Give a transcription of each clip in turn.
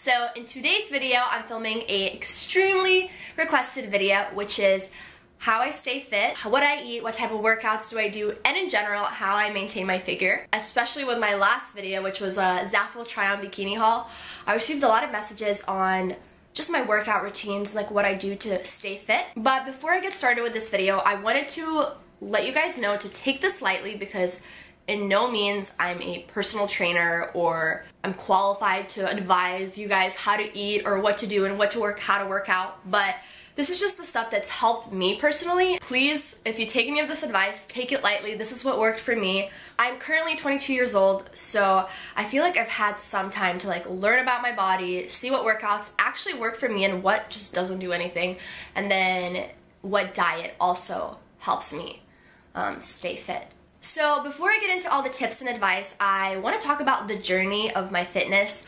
So in today's video, I'm filming a extremely requested video, which is how I stay fit, what I eat, what type of workouts do I do, and in general, how I maintain my figure. Especially with my last video, which was a Zaful try-on bikini haul, I received a lot of messages on just my workout routines, like what I do to stay fit. But before I get started with this video, I wanted to let you guys know to take this lightly because in no means I'm a personal trainer or I'm qualified to advise you guys how to eat or what to do and how to work out. But this is just the stuff that's helped me personally. Please, if you take any of this advice, take it lightly. This is what worked for me. I'm currently 22 years old, so I feel like I've had some time to learn about my body, see what workouts actually work for me and what just doesn't do anything, and then what diet also helps me stay fit. So before I get into all the tips and advice, I want to talk about the journey of my fitness.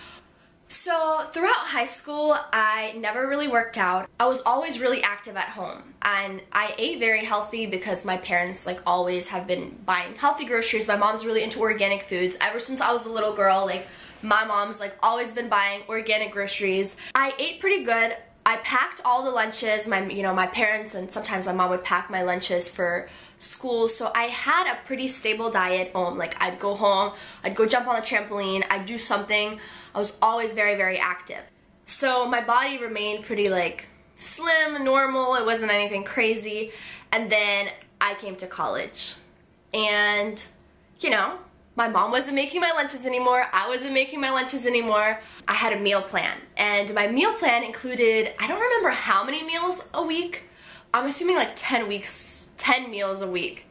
So throughout high school, I never really worked out. I was always really active at home, and I ate very healthy because my parents always have been buying healthy groceries. My mom's really into organic foods. Ever since I was a little girl, my mom's always been buying organic groceries. I ate pretty good. I packed all the lunches. My parents and sometimes my mom would pack my lunches for school, so I had a pretty stable diet home. I'd go home, I'd go jump on the trampoline, I'd do something. I was always very, very active. So my body remained pretty slim, normal, it wasn't anything crazy. And then I came to college and my mom wasn't making my lunches anymore, I wasn't making my lunches anymore. I had a meal plan, and my meal plan included, I don't remember how many meals a week, I'm assuming 10 meals a week.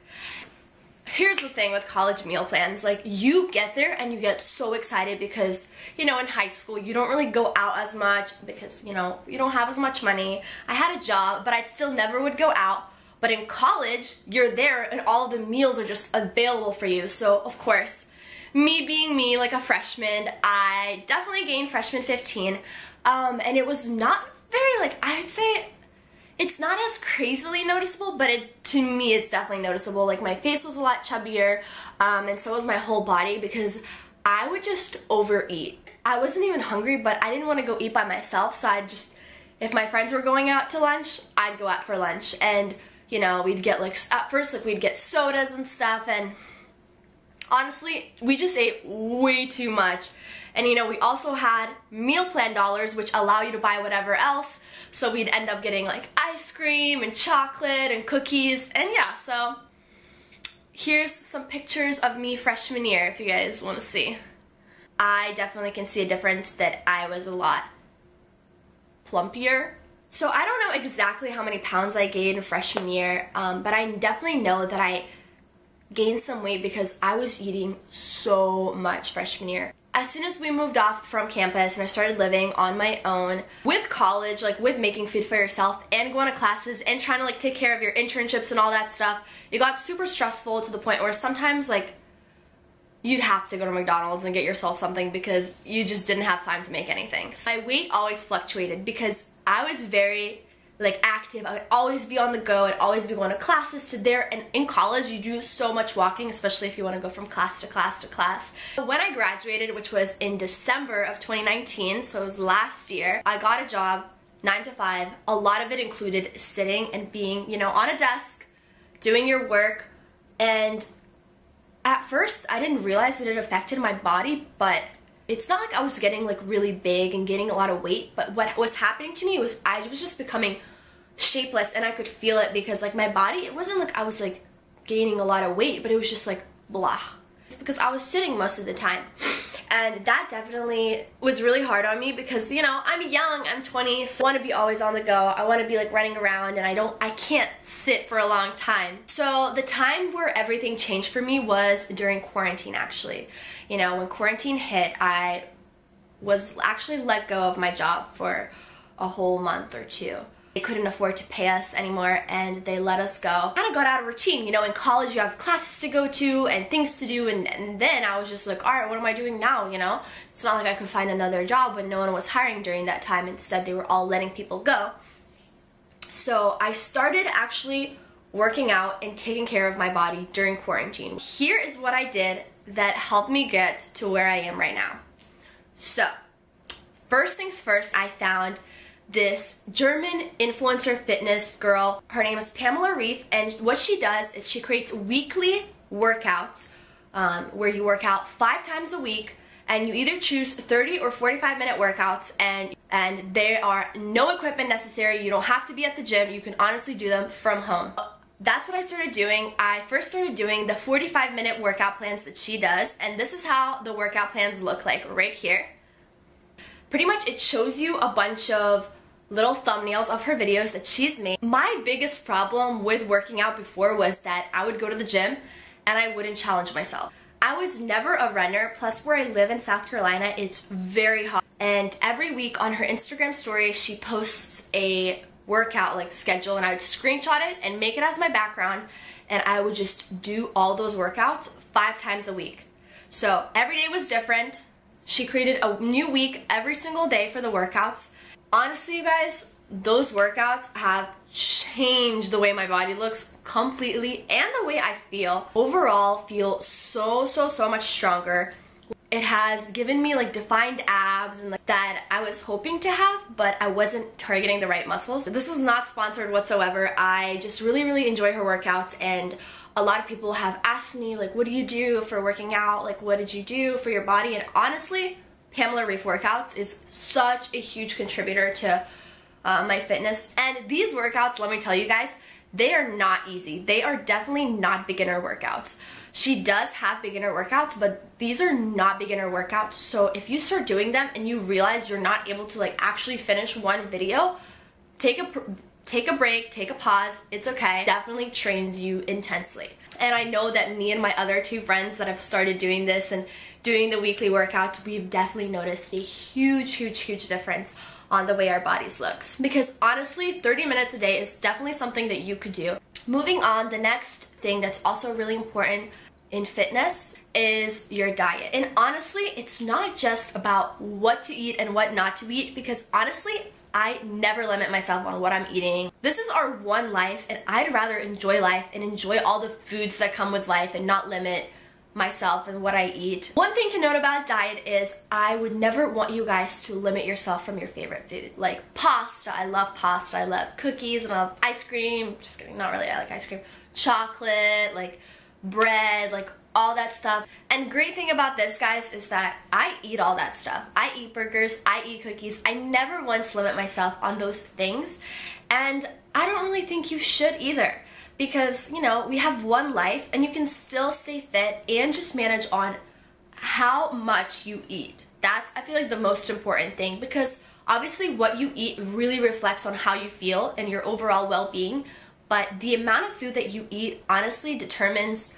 Here's the thing with college meal plans, you get there and you get so excited because, in high school you don't really go out as much because, you don't have as much money. I had a job, but I still never would go out. But in college, you're there and all the meals are just available for you. So, of course, me being me, a freshman, I definitely gained freshman 15. And it was not very, I'd say, it's not as crazily noticeable, but to me it's definitely noticeable. My face was a lot chubbier, and so was my whole body because I would just overeat. I wasn't even hungry, but I didn't want to go eat by myself, so if my friends were going out to lunch, I'd go out for lunch. And, we'd get at first, we'd get sodas and stuff, and honestly, we just ate way too much. And we also had meal plan dollars, which allow you to buy whatever else. So we'd end up getting ice cream and chocolate and cookies. And yeah, so here's some pictures of me freshman year if you guys want to see. I definitely can see a difference that I was a lot plumpier. So I don't know exactly how many pounds I gained freshman year, but I definitely know that I gained some weight because I was eating so much freshman year. As soon as we moved off from campus and I started living on my own, with college, with making food for yourself and going to classes and trying to take care of your internships and all that stuff, it got super stressful to the point where sometimes you'd have to go to McDonald's and get yourself something because you just didn't have time to make anything. My weight always fluctuated because I was very active. I would always be on the go. I'd always be going to classes to there, and in college you do so much walking, especially if you want to go from class to class to class. When I graduated, which was in December of 2019, so it was last year, I got a job 9 to 5. A lot of it included sitting and being, on a desk, doing your work, and at first I didn't realize that it affected my body, but it's not I was getting really big and gaining a lot of weight, but what was happening to me was I was just becoming shapeless, and I could feel it because my body, it wasn't I was gaining a lot of weight, but it was just blah. It's because I was sitting most of the time, and that definitely was really hard on me because I'm young, I'm 20, so I want to be always on the go. I want to be running around, and I can't sit for a long time. So the time where everything changed for me was during quarantine, actually. When quarantine hit, I was actually let go of my job for a whole month or two. They couldn't afford to pay us anymore, and they let us go. Kind of got out of routine. In college you have classes to go to and things to do, and then I was just alright, what am I doing now, It's not I could find another job when no one was hiring during that time. Instead, they were all letting people go. So I started actually working out and taking care of my body during quarantine. Here is what I did that helped me get to where I am right now. So, First things first, I found this German influencer fitness girl. Her name is Pamela Reif, and what she does is she creates weekly workouts where you work out 5 times a week, and you either choose 30 or 45-minute workouts, and there are no equipment necessary. You don't have to be at the gym. You can honestly do them from home. That's what I started doing. I first started doing the 45-minute workout plans that she does, and this is how the workout plans look like right here. Pretty much it shows you a bunch of little thumbnails of her videos that she's made. My biggest problem with working out before was that I would go to the gym and I wouldn't challenge myself. I was never a runner, plus where I live in South Carolina, it's very hot. And every week on her Instagram story, she posts a workout like schedule, and I would screenshot it and make it as my background, and I would just do all those workouts 5 times a week. So every day was different. She created a new week every single day for the workouts. Honestly, you guys, those workouts have changed the way my body looks completely, and the way I feel. Overall, feel so much stronger. It has given me like defined abs and like that I was hoping to have, but I wasn't targeting the right muscles. This is not sponsored whatsoever. I just really enjoy her workouts, and a lot of people have asked me like, what do you do for working out? Like, what did you do for your body? And honestly, Pamela Reif workouts is such a huge contributor to my fitness. And these workouts, let me tell you guys, they are not easy. They are definitely not beginner workouts. She does have beginner workouts, but these are not beginner workouts. So if you start doing them and you realize you're not able to like actually finish one video, take a break, take a pause. It's okay. Definitely trains you intensely. And I know that me and my other 2 friends that have started doing this and doing the weekly workouts, we've definitely noticed a huge difference on the way our bodies looks. Because honestly, 30 minutes a day is definitely something that you could do. Moving on, the next thing that's also really important in fitness is your diet. And honestly, it's not just about what to eat and what not to eat, because honestly, I never limit myself on what I'm eating. This is our one life, and I'd rather enjoy life and enjoy all the foods that come with life and not limit myself and what I eat. One thing to note about diet is I would never want you guys to limit yourself from your favorite food. Like pasta, I love pasta, I love cookies, and I love ice cream. Just kidding, not really, I like ice cream. Chocolate, like bread, like all that stuff. And great thing about this, guys, is that I eat all that stuff. I eat burgers, I eat cookies. I never once limit myself on those things, and I don't really think you should either. Because, you know, we have one life, and you can still stay fit and just manage on how much you eat. That's, I feel like, the most important thing, because obviously what you eat really reflects on how you feel and your overall well-being, but the amount of food that you eat honestly determines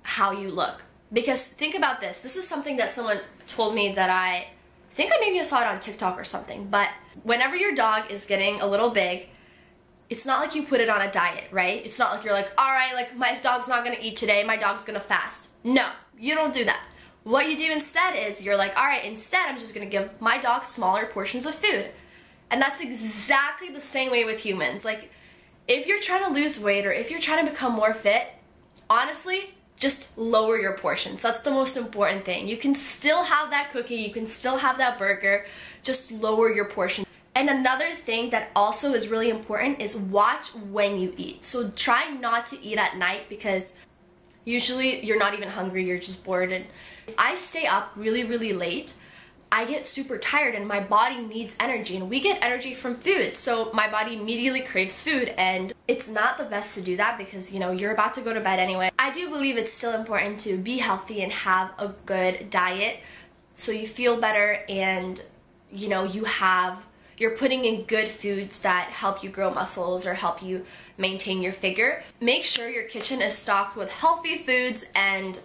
how you look. Because think about this. This is something that someone told me that I think I maybe saw it on TikTok or something, but whenever your dog is getting a little big, it's not like you put it on a diet, right? It's not like you're like, all right, like my dog's not gonna eat today, my dog's gonna fast. No, you don't do that. What you do instead is you're like, all right, instead I'm just gonna give my dog smaller portions of food. And that's exactly the same way with humans. Like, if you're trying to lose weight or if you're trying to become more fit, honestly, just lower your portions. That's the most important thing. You can still have that cookie, you can still have that burger, just lower your portion. And another thing that also is really important is watch when you eat. So try not to eat at night, because usually you're not even hungry, you're just bored. And if I stay up really late, I get super tired and my body needs energy, and we get energy from food. So my body immediately craves food, and it's not the best to do that because, you know, you're about to go to bed anyway. I do believe it's still important to be healthy and have a good diet so you feel better, and, you know, you're putting in good foods that help you grow muscles or help you maintain your figure. Make sure your kitchen is stocked with healthy foods and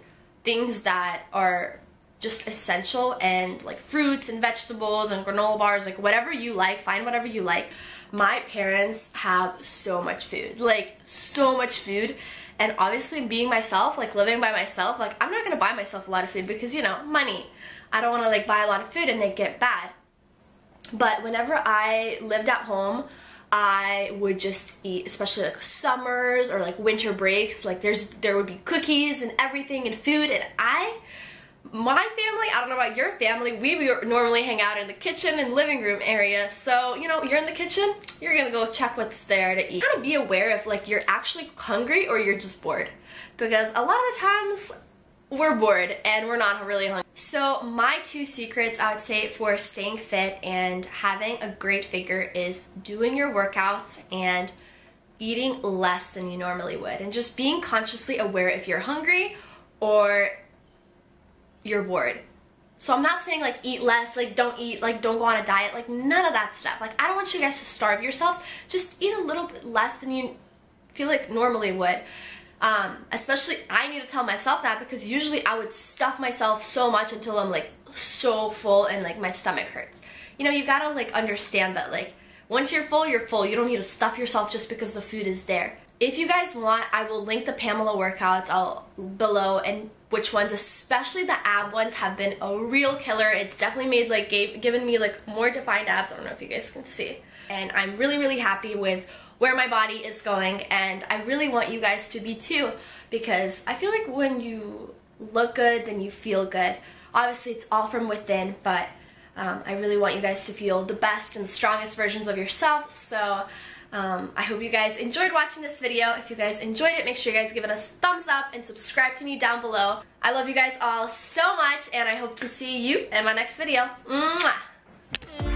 things that are just essential, and like fruits and vegetables and granola bars, like whatever you like, find whatever you like. My parents have so much food, like so much food. And obviously being myself, like living by myself, like I'm not gonna buy myself a lot of food because, you know, money. I don't wanna like buy a lot of food and it get bad. But whenever I lived at home, I would just eat, especially like summers or like winter breaks, like there would be cookies and everything and food, and my family, I don't know about your family, we normally hang out in the kitchen and living room area. So, you know, you're in the kitchen, you're gonna go check what's there to eat. Kind of be aware if like you're actually hungry or you're just bored. Because a lot of the times we're bored and we're not really hungry. So my 2 secrets I would say for staying fit and having a great figure is doing your workouts and eating less than you normally would. And just being consciously aware if you're hungry or you're bored. So I'm not saying like eat less, like don't eat, like don't go on a diet, like none of that stuff. Like I don't want you guys to starve yourselves. Just eat a little bit less than you feel like normally would. Especially I need to tell myself that because usually I would stuff myself so much until I'm like so full and like my stomach hurts. You know, you gotta like understand that like once you're full, you're full. You don't need to stuff yourself just because the food is there. If you guys want, I will link the Pamela workouts below, and which ones, especially the ab ones, have been a real killer. It's definitely made like given me like more defined abs. I don't know if you guys can see. And I'm really, really happy with where my body is going, and I really want you guys to be too, because I feel like when you look good, then you feel good. Obviously, it's all from within, but I really want you guys to feel the best and the strongest versions of yourself. So I hope you guys enjoyed watching this video. If you guys enjoyed it, make sure you guys give it a thumbs up and subscribe to me down below. I love you guys all so much, and I hope to see you in my next video. Mwah!